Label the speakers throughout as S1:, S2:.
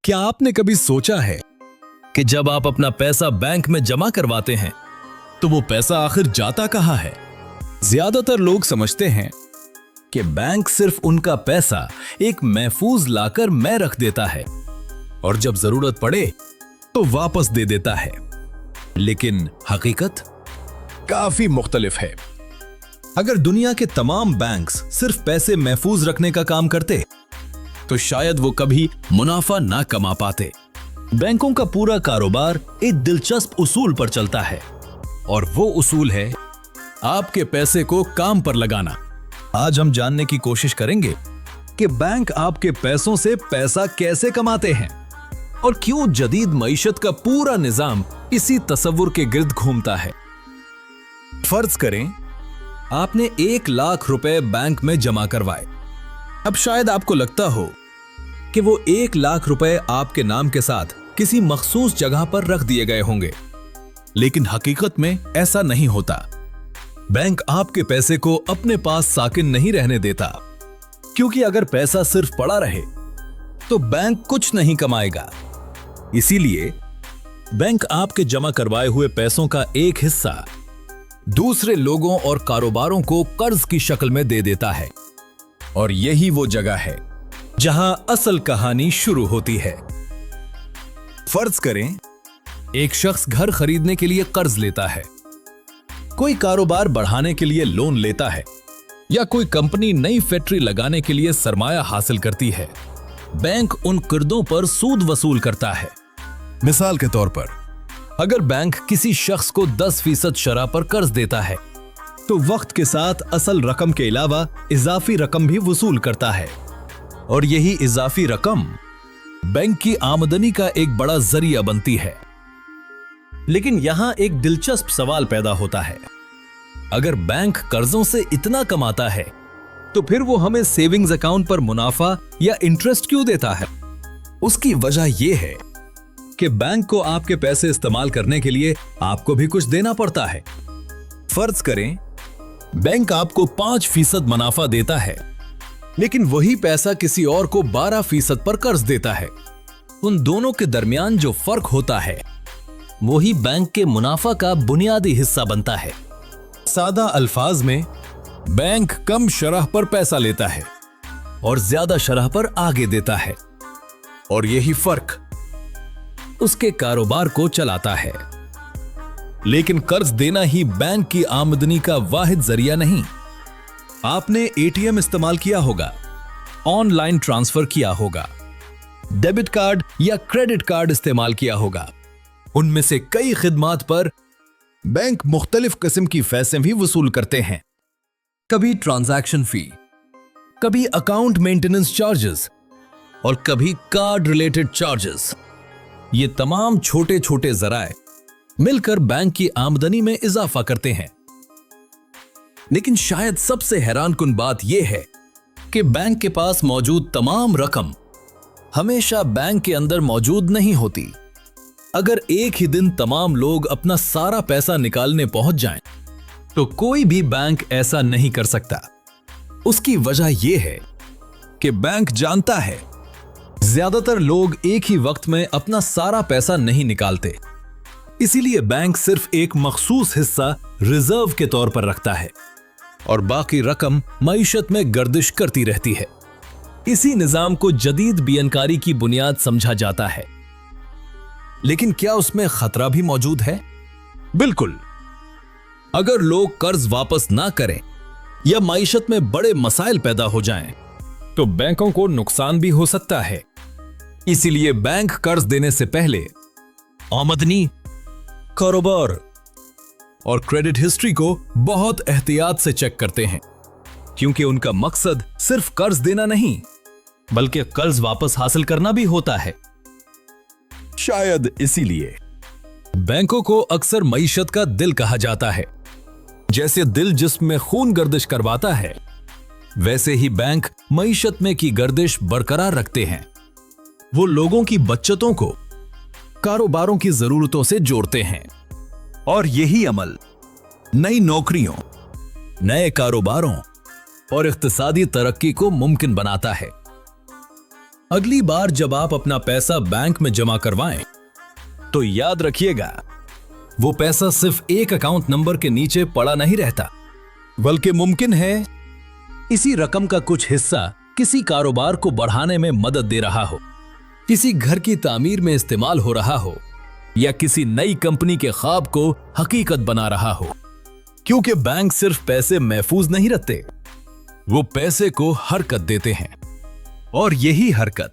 S1: क्या आपने कभी सोचा है कि जब आप अपना पैसा बैंक में जमा करवाते हैं तो वो पैसा आखिर जाता कहाँ है? ज्यादातर लोग समझते हैं कि बैंक सिर्फ उनका पैसा एक महफूज लाकर में रख देता है और जब जरूरत पड़े तो वापस दे देता है। लेकिन हकीकत काफी मुख्तलिफ है। अगर दुनिया के तमाम बैंक्स सिर्फ पैसे महफूज रखने का काम करते तो शायद वो कभी मुनाफा ना कमा पाते। बैंकों का पूरा कारोबार एक दिलचस्प उसूल पर चलता है और वो उसूल है आपके पैसे को काम पर लगाना। आज हम जानने की कोशिश करेंगे कि बैंक आपके पैसों से पैसा कैसे कमाते हैं और क्यों जदीद मईशत का पूरा निजाम इसी तसव्वुर के गिर्द घूमता है। फर्ज करें आपने 1 लाख रुपए बैंक में जमा करवाए। अब शायद आपको लगता हो कि वो 1 लाख रुपए आपके नाम के साथ किसी मखसूस जगह पर रख दिए गए होंगे, लेकिन हकीकत में ऐसा नहीं होता। बैंक आपके पैसे को अपने पास साकिन नहीं रहने देता, क्योंकि अगर पैसा सिर्फ पड़ा रहे तो बैंक कुछ नहीं कमाएगा। इसीलिए बैंक आपके जमा करवाए हुए पैसों का एक हिस्सा दूसरे लोगों और कारोबारों को कर्ज की शक्ल में दे देता है और यही वो जगह है जहां असल कहानी शुरू होती है। फर्ज करें एक शख्स घर खरीदने के लिए कर्ज लेता है, कोई कारोबार बढ़ाने के लिए लोन लेता है या कोई कंपनी नई फैक्ट्री लगाने के लिए सरमाया हासिल करती है। बैंक उन कर्जों पर सूद वसूल करता है। मिसाल के तौर पर अगर बैंक किसी शख्स को 10% शरह पर कर्ज देता है तो वक्त के साथ असल रकम के अलावा इजाफी रकम भी वसूल करता है और यही इजाफी रकम बैंक की आमदनी का एक बड़ा जरिया बनती है। लेकिन यहां एक दिलचस्प सवाल पैदा होता है, अगर बैंक कर्जों से इतना कमाता है तो फिर वो हमें सेविंग्स अकाउंट पर मुनाफा या इंटरेस्ट क्यों देता है? उसकी वजह यह है कि बैंक को आपके पैसे इस्तेमाल करने के लिए आपको भी कुछ देना पड़ता है। फर्ज करें बैंक आपको 5% मुनाफा देता है, लेकिन वही पैसा किसी और को 12% पर कर्ज देता है। उन दोनों के दरमियान जो फर्क होता है वही बैंक के मुनाफा का बुनियादी हिस्सा बनता है। सादा अल्फाज में बैंक कम शरह पर पैसा लेता है और ज्यादा शरह पर आगे देता है और यही फर्क उसके कारोबार को चलाता है। लेकिन कर्ज देना ही बैंक की आमदनी का वाहिद जरिया नहीं। आपने एटीएम इस्तेमाल किया होगा, ऑनलाइन ट्रांसफर किया होगा, डेबिट कार्ड या क्रेडिट कार्ड इस्तेमाल किया होगा। उनमें से कई खिदमात पर बैंक मुख्तलिफ किस्म की फीसें भी वसूल करते हैं। कभी ट्रांजैक्शन फी, कभी अकाउंट मेंटेनेंस चार्जेस और कभी कार्ड रिलेटेड चार्जेस। ये तमाम छोटे छोटे जराए मिलकर बैंक की आमदनी में इजाफा करते हैं। लेकिन शायद सबसे हैरानकुन बात यह है कि बैंक के पास मौजूद तमाम रकम हमेशा बैंक के अंदर मौजूद नहीं होती। अगर एक ही दिन तमाम लोग अपना सारा पैसा निकालने पहुंच जाएं, तो कोई भी बैंक ऐसा नहीं कर सकता। उसकी वजह यह है कि बैंक जानता है ज्यादातर लोग एक ही वक्त में अपना सारा पैसा नहीं निकालते। इसीलिए बैंक सिर्फ एक मखसूस हिस्सा रिजर्व के तौर पर रखता है और बाकी रकम मईशत में गर्दिश करती रहती है। इसी निजाम को जदीद बियनकारी की बुनियाद समझा जाता है। लेकिन क्या उसमें खतरा भी मौजूद है? बिल्कुल। अगर लोग कर्ज वापस ना करें या मईशत में बड़े मसाइल पैदा हो जाएं, तो बैंकों को नुकसान भी हो सकता है। इसीलिए बैंक कर्ज देने से पहले आमदनी, कारोबार और क्रेडिट हिस्ट्री को बहुत एहतियात से चेक करते हैं, क्योंकि उनका मकसद सिर्फ कर्ज देना नहीं बल्कि कर्ज वापस हासिल करना भी होता है। शायद इसीलिए बैंकों को अक्सर मईशत का दिल कहा जाता है। जैसे दिल जिस्म में खून गर्दिश करवाता है, वैसे ही बैंक मईशत में की गर्दिश बरकरार रखते हैं। वो लोगों की बचतों को कारोबारों की जरूरतों से जोड़ते हैं और यही अमल नई नौकरियों, नए कारोबारों और इक्तिसादी तरक्की को मुमकिन बनाता है। अगली बार जब आप अपना पैसा बैंक में जमा करवाएं, तो याद रखिएगा, वो पैसा सिर्फ एक अकाउंट नंबर के नीचे पड़ा नहीं रहता, बल्कि मुमकिन है इसी रकम का कुछ हिस्सा किसी कारोबार को बढ़ाने में मदद दे रहा हो, किसी घर की तामीर में इस्तेमाल हो रहा हो, या किसी नई कंपनी के ख्वाब को हकीकत बना रहा हो। क्योंकि बैंक सिर्फ पैसे महफूज नहीं रखते, वो पैसे को हरकत देते हैं, और यही हरकत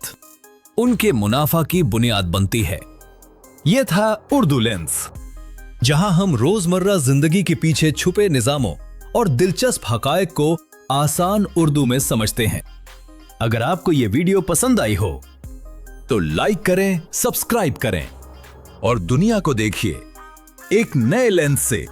S1: उनके मुनाफा की बुनियाद बनती है। यह था उर्दू लेंस, जहां हम रोजमर्रा जिंदगी के पीछे छुपे निजामों और दिलचस्प हकायक को आसान उर्दू में समझते हैं। अगर आपको यह वीडियो पसंद आई हो तो लाइक करें, सब्सक्राइब करें और दुनिया को देखिए एक नए लेंस से।